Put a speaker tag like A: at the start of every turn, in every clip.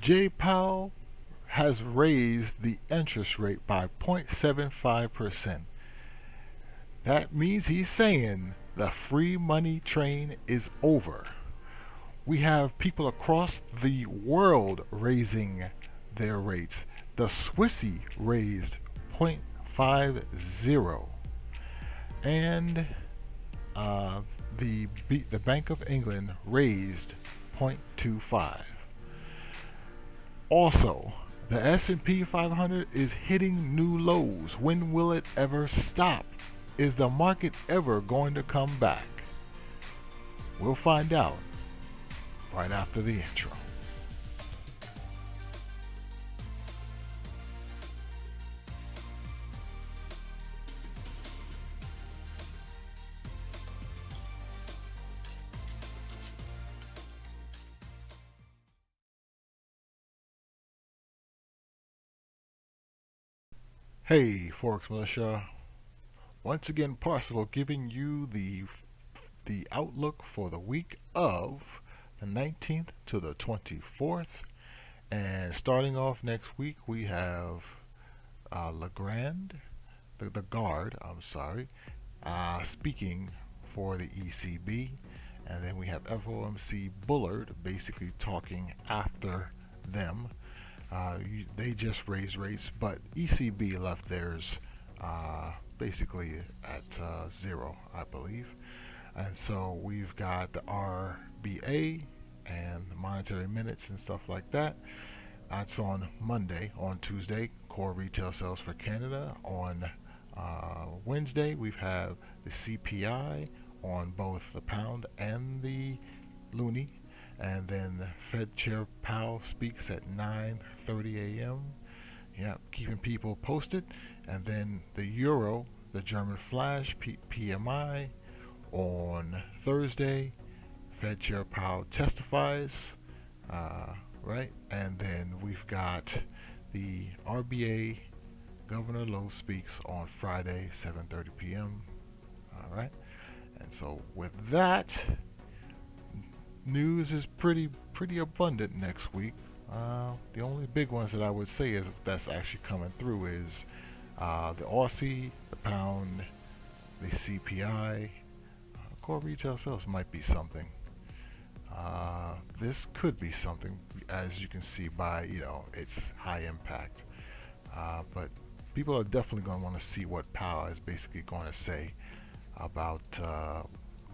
A: Jay Powell has raised the interest rate by 0.75%. That means he's saying the free money train is over. We have people across the world raising their rates. The Swissy raised 0.50, and the Bank of England raised 0.25. Also, the S&P 500 is hitting new lows. When will it ever stop? Is the market ever going to come back? We'll find out right after the intro. Hey, ForexMilitia. Once again, Parsival giving you the outlook for the week of the 19th to the 24th. And starting off next week, we have Legrand, the guard, I'm sorry, speaking for the ECB. And then we have FOMC Bullard basically talking after them. They just raised rates, but ECB left theirs basically at zero, I believe. And so we've got the RBA and the monetary minutes and stuff like that. That's on Monday. On Tuesday, core retail sales for Canada. On Wednesday, we've had the CPI on both the pound and the loonie. And then Fed Chair Powell speaks at 9:30 a.m. Yeah, keeping people posted. And then the Euro, the German flash PMI on Thursday. Fed Chair Powell testifies, right? And then we've got the RBA Governor Lowe speaks on Friday, 7:30 p.m. All right. And so with that, news is pretty abundant next week. The only big ones that I would say is that's actually coming through is the Aussie, the pound, the CPI. Core retail sales might be something. This could be something, as you can see by its high impact. But people are definitely going to want to see what Powell is basically going to say about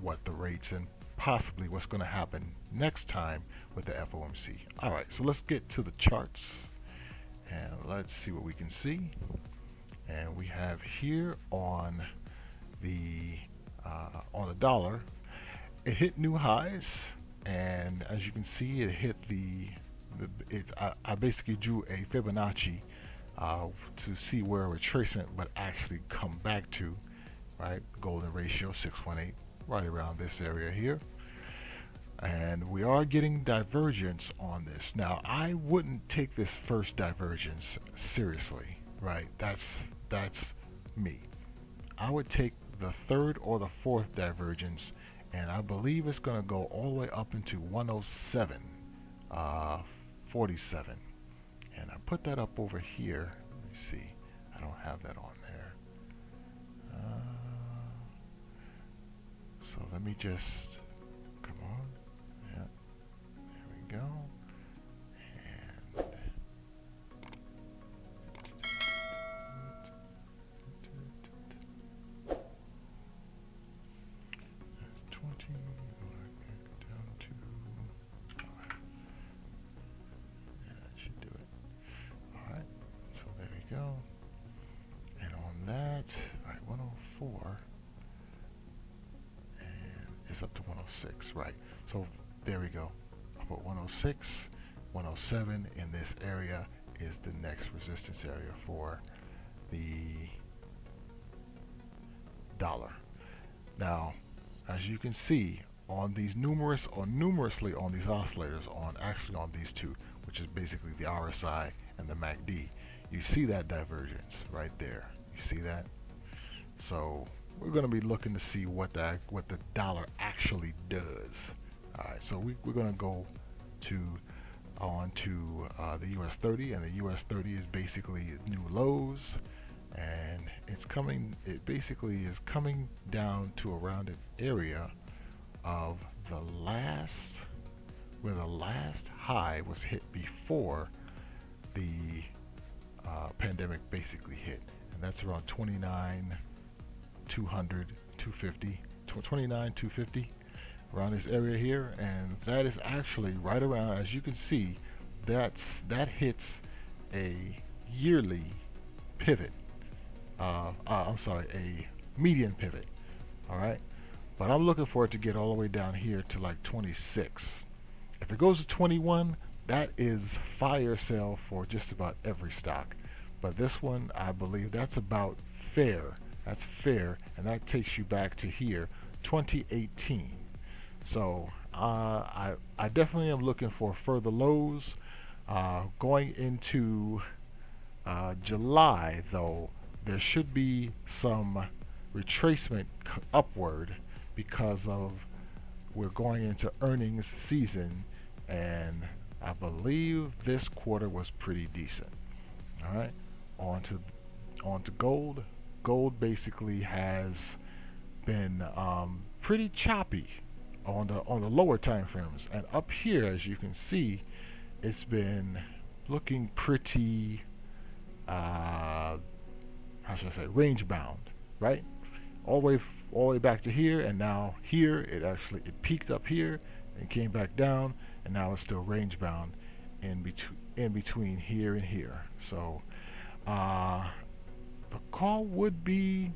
A: what the rates and possibly what's going to happen next time with the FOMC. All right, so let's get to the charts and let's see what we can see. And we have here on the dollar, it hit new highs, and as you can see, it hit I basically drew a Fibonacci to see where a retracement would actually come back to, right? Golden ratio 618. Right around this area here, and we are getting divergence on this. Now, I wouldn't take this first divergence seriously, right? That's me. I would take the third or the fourth divergence, and I believe it's going to go all the way up into 107, 47, and I put that up over here. Let me see. I don't have that on there. So let me just, come on, yeah, there we go, and 20, down to, yeah, that should do it. Alright, so there we go, and on that, alright, 104, it's up to 106, right? So there we go. I put 106, 107 in this area is the next resistance area for the dollar. Now, as you can see on these numerously on these oscillators, on these two, which is basically the RSI and the MACD, you see that divergence right there. You see that? So we're going to be looking to see what the dollar actually does. All right, so we're going to go to on to the US 30, and the US 30 is basically new lows, and it basically is coming down to around an area of where the last high was hit before the pandemic basically hit, and that's around 29,200, 250, 29,250, around this area here, and that is actually right around, as you can see, that hits a yearly pivot. I'm sorry, a median pivot. All right, but I'm looking for it to get all the way down here to like 26. If it goes to 21, that is fire sale for just about every stock. But this one, I believe that's about fair. That's fair, and that takes you back to here, 2018. So I definitely am looking for further lows. Going into July, though, there should be some retracement upward because of we're going into earnings season, and I believe this quarter was pretty decent. All right, on to gold. Gold basically has been pretty choppy on the lower time frames, and up here, as you can see, it's been looking pretty how should I say, range bound, right? All the way back to here, and now here it peaked up here and came back down, and now it's still range bound in between here and here. So the call would be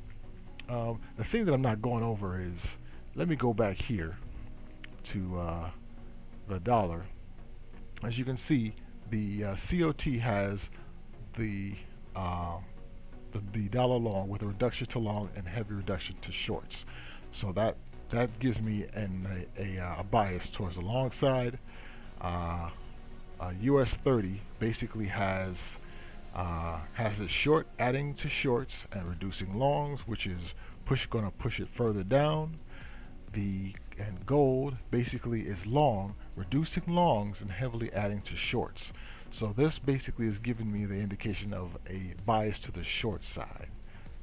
A: the thing that I'm not going over is, let me go back here to the dollar. As you can see, the COT has the dollar long with a reduction to long and heavy reduction to shorts. So that gives me a bias towards the long side. US 30 basically has its short adding to shorts and reducing longs, which is going to push it further down. And gold basically is long, reducing longs and heavily adding to shorts. So this basically is giving me the indication of a bias to the short side.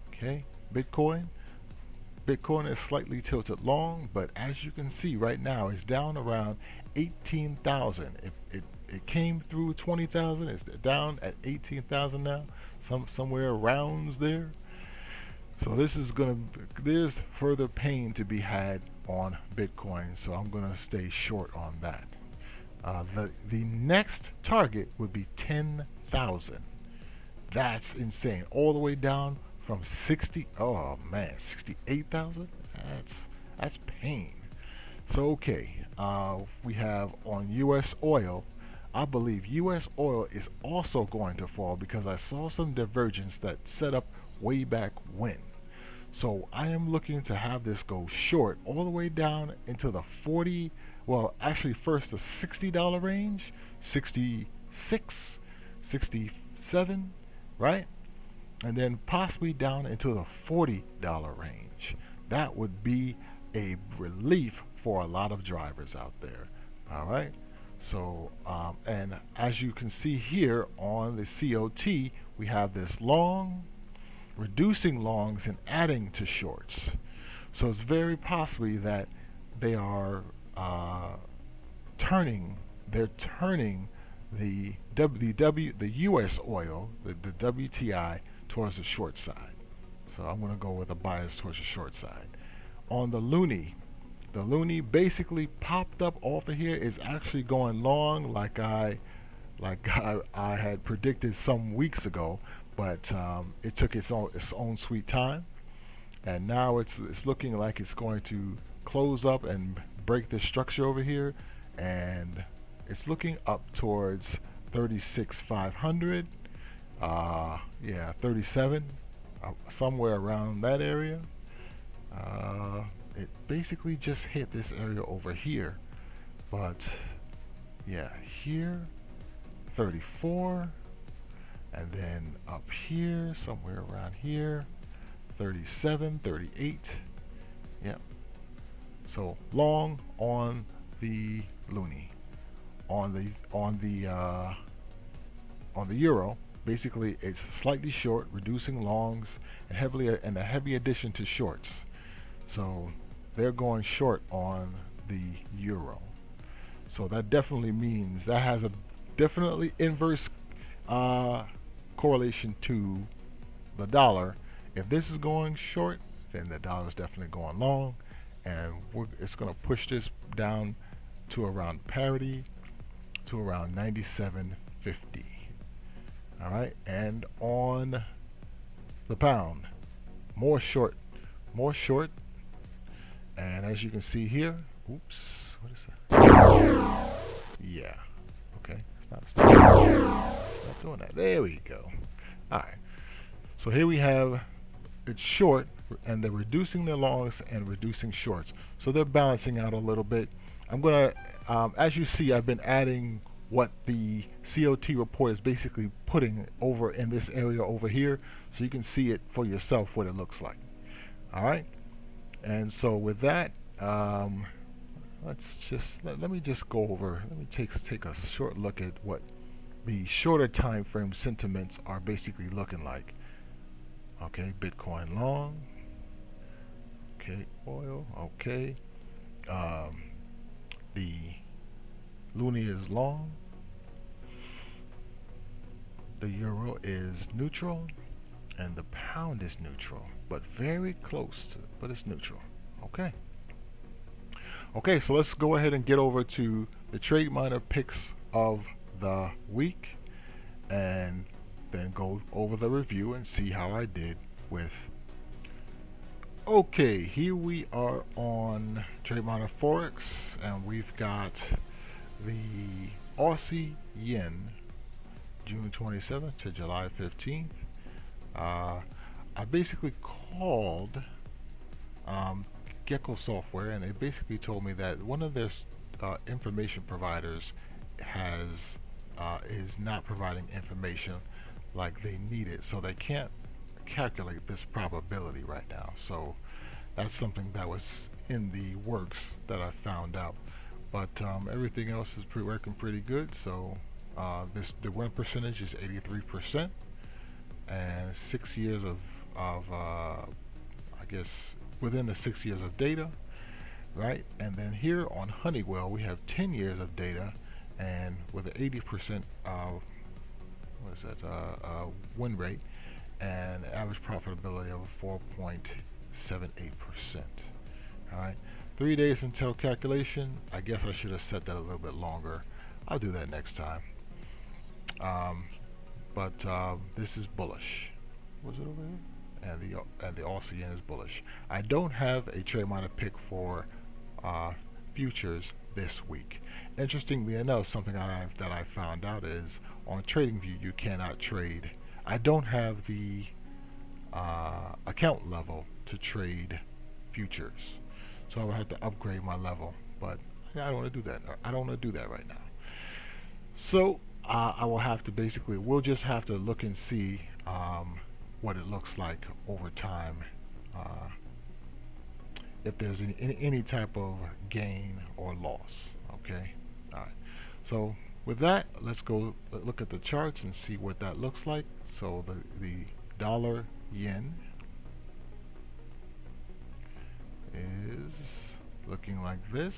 A: Okay, Bitcoin is slightly tilted long, but as you can see right now, it's down around 18,000. It came through 20,000. It's down at 18,000 now, somewhere around there. So there's further pain to be had on Bitcoin. So I'm gonna stay short on that. The next target would be 10,000. That's insane. All the way down from 68,000. That's pain. So okay, we have on U.S. oil. I believe U.S. oil is also going to fall because I saw some divergence that set up way back when. So I am looking to have this go short all the way down into the 40, well actually first the $60 range, 66, 67, right? And then possibly down into the $40 range. That would be a relief for a lot of drivers out there. All right. So and as you can see here on the COT, we have this long, reducing longs and adding to shorts. So it's very possibly that they are turning the U.S. oil, the WTI, towards the short side. So I'm going to go with a bias towards the short side. On the loonie basically popped up off of here, is actually going long like I had predicted some weeks ago, but it took its own sweet time, and now it's looking like it's going to close up and break this structure over here, and it's looking up towards 36,500. 37, somewhere around that area. It basically just hit this area over here, but yeah, here 34, and then up here somewhere around here 37, 38. Yep. So long on the loonie.
B: on the euro. Basically, it's slightly short, reducing longs, and a heavy addition to shorts. So they're going short on the euro. So that definitely means that has a definitely inverse correlation to the dollar. If this is going short, then the dollar is definitely going long, and it's going to push this down to around parity, to around 97.50. All right, and on the pound, more short, and as you can see here, oops, what is that? Yeah, okay, stop doing that. There we go. All right, so here we have it's short, and they're reducing their longs and reducing shorts, so they're balancing out a little bit. I'm gonna, as you see, I've been adding what the COT report is basically putting over in this area over here, so you can see it for yourself what it looks like. All right, and so with that, let me just go over. Let me take a short look at what the shorter time frame sentiments are basically looking like. Okay, Bitcoin long. Okay, oil. Okay, the loonie is long. The euro is neutral, and the pound is neutral, but very close to, but it's neutral. Okay. Okay, so let's go ahead and get over to the TradeMiner picks of the week, and then go over the review and see how I did with. Okay, here we are on TradeMiner Forex, and we've got the Aussie Yen, June 27th to July 15th. I basically called Gecko Software, and they basically told me that one of their information providers is not providing information like they need it, so they can't calculate this probability right now. So that's something that was in the works that I found out, but everything else is working pretty good. So the win percentage is 83%, and 6 years of I guess within the 6 years of data, right? And then here on Honeywell we have 10 years of data, and with an 80% win rate, and average profitability of 4.78%. All right, 3 days until calculation. I guess I should have set that a little bit longer. I'll do that next time. But this is bullish. Was it over here? And the Aussie Yen is bullish. I don't have a TradeMiner pick for futures this week. Interestingly enough, something that I found out is on TradingView you cannot trade. I don't have the account level to trade futures, so I will have to upgrade my level. But I don't want to do that. I don't want to do that right now. So I will have to we'll just have to look and see what it looks like over time, if there's any type of gain or loss. Okay. All right. So with that, let's go look at the charts and see what that looks like. So the dollar yen is looking like this,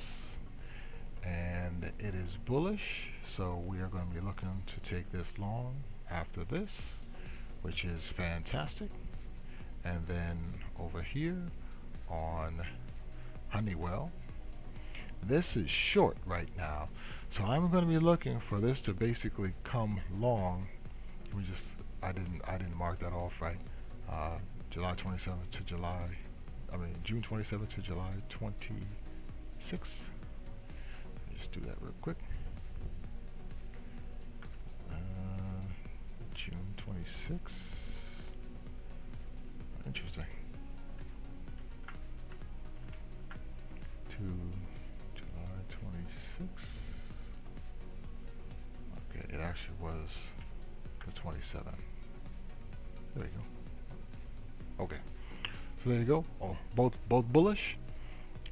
B: and it is bullish. So we are going to be looking to take this long after this, which is fantastic. And then over here on Honeywell, this is short right now, so I'm going to be looking for this to basically come long. I didn't mark that off right. June 27th to July 26th. Let me just do that real quick. June 26th. Interesting. To July 26th. Okay, it actually was the 27th. There you go. Okay, so there you go. Oh, both bullish,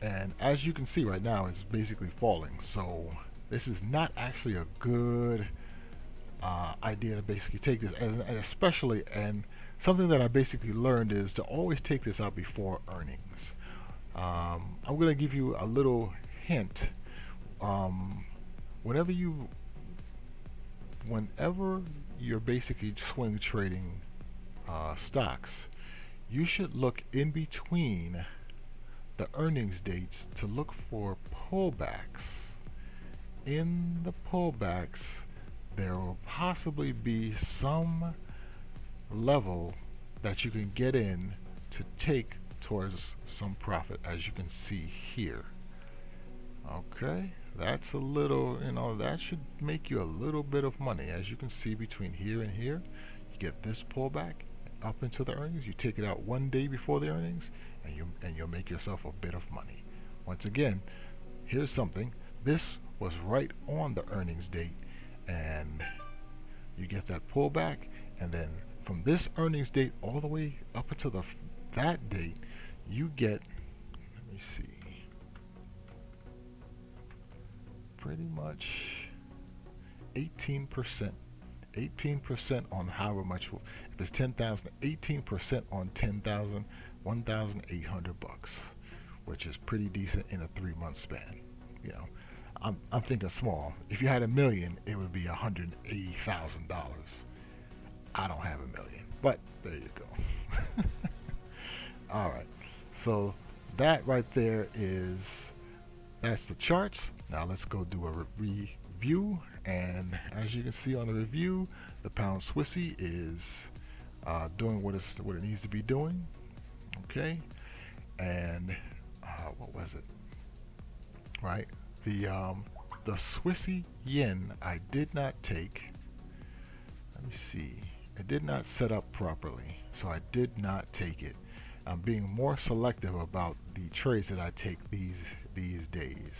B: and as you can see right now, it's basically falling. So
A: this is not actually a good idea to basically take this, and especially, and something that I basically learned is to always take this out before earnings. I'm going to give you a little hint. Whenever you're basically swing trading stocks, you should look in between the earnings dates to look for pullbacks. In the pullbacks, there will possibly be some level that you can get in to take towards some profit, as you can see here. Okay, that's a little, that should make you a little bit of money. As you can see, between here and here, you get this pullback up into the earnings. You take it out one day before the earnings, and you'll make yourself a bit of money. Once again, here's something. This was right on the earnings date, and you get that pullback, and then from this earnings date all the way up until that date, you get, let me see, pretty much 18%. 18% on however much. If it's 10,000, 18% on 10,000, 1,800 bucks, which is pretty decent in a 3-month span. I'm thinking small. If you had $1 million, it would be $180,000. I don't have $1 million, but there you go. All right, so that right there that's the charts. Now let's go do a review, and as you can see on the review, the pound Swissy is doing what it needs to be doing. Okay, and what was it? Right, the Swissy yen I did not take. Let me see. It did not set up properly, so I did not take it. I'm being more selective about the trades that I take these days.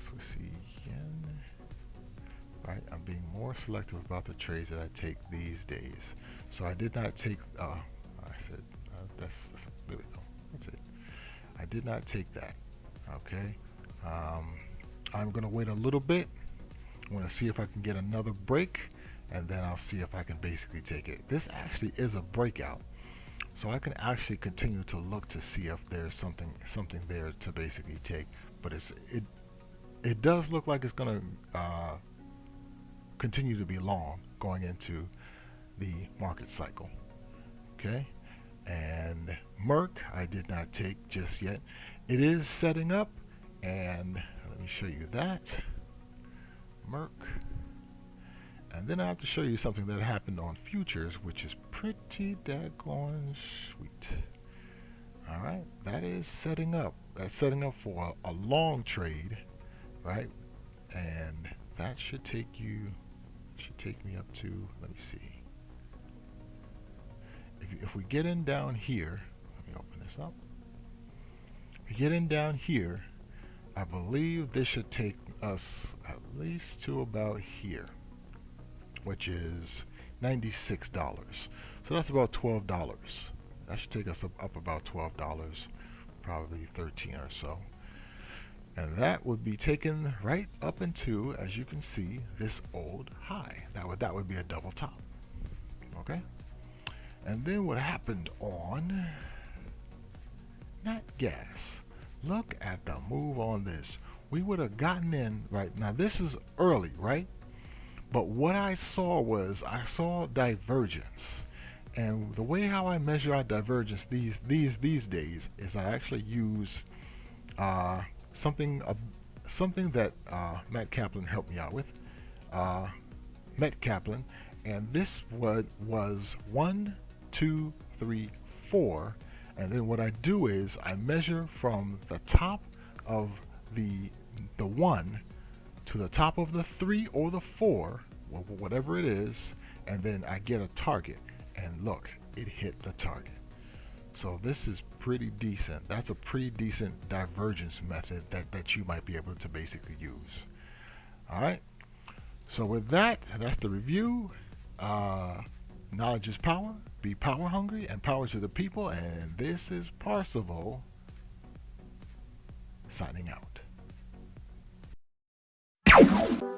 A: Swissy yen. Right, I'm being more selective about the trades that I take these days. So I did not take. I said that's there we go. That's it. I did not take that. Okay. I'm gonna wait a little bit. I'm gonna see if I can get another break, and then I'll see if I can basically take it. This actually is a breakout, so I can actually continue to look to see if there's something there to basically take. But it does look like it's gonna continue to be long going into the market cycle. Okay, and Merck I did not take just yet. It is setting up, and let me show you that. Merck. And then I have to show you something that happened on futures, which is pretty daggone sweet. Alright, that is setting up. That's setting up for a long trade, right? And that should take me up to, let me see. If we get in down here, let me open this up. If we get in down here, I believe this should take us at least to about here, which is $96. So that's about $12. That should take us up about $12, probably 13 or so. And that would be taken right up into, as you can see, this old high. That would be a double top. Okay? And then what happened on nat gas? Look at the move on this. We would have gotten in right now. This is early, right? But what I saw divergence. And the way how I measure out divergence these days is I actually use something that Matt Kaplan helped me out with. Matt Kaplan, and this was 1, 2, 3, 4. And then what I do is I measure from the top of the 1 to the top of the 3 or the 4, whatever it is, and then I get a target. And look, it hit the target. So this is pretty decent. That's a pretty decent divergence method that you might be able to basically use. All right. So with that, that's the review. Knowledge is power. Be power hungry and power to the people. And this is Parsival signing out. Bye.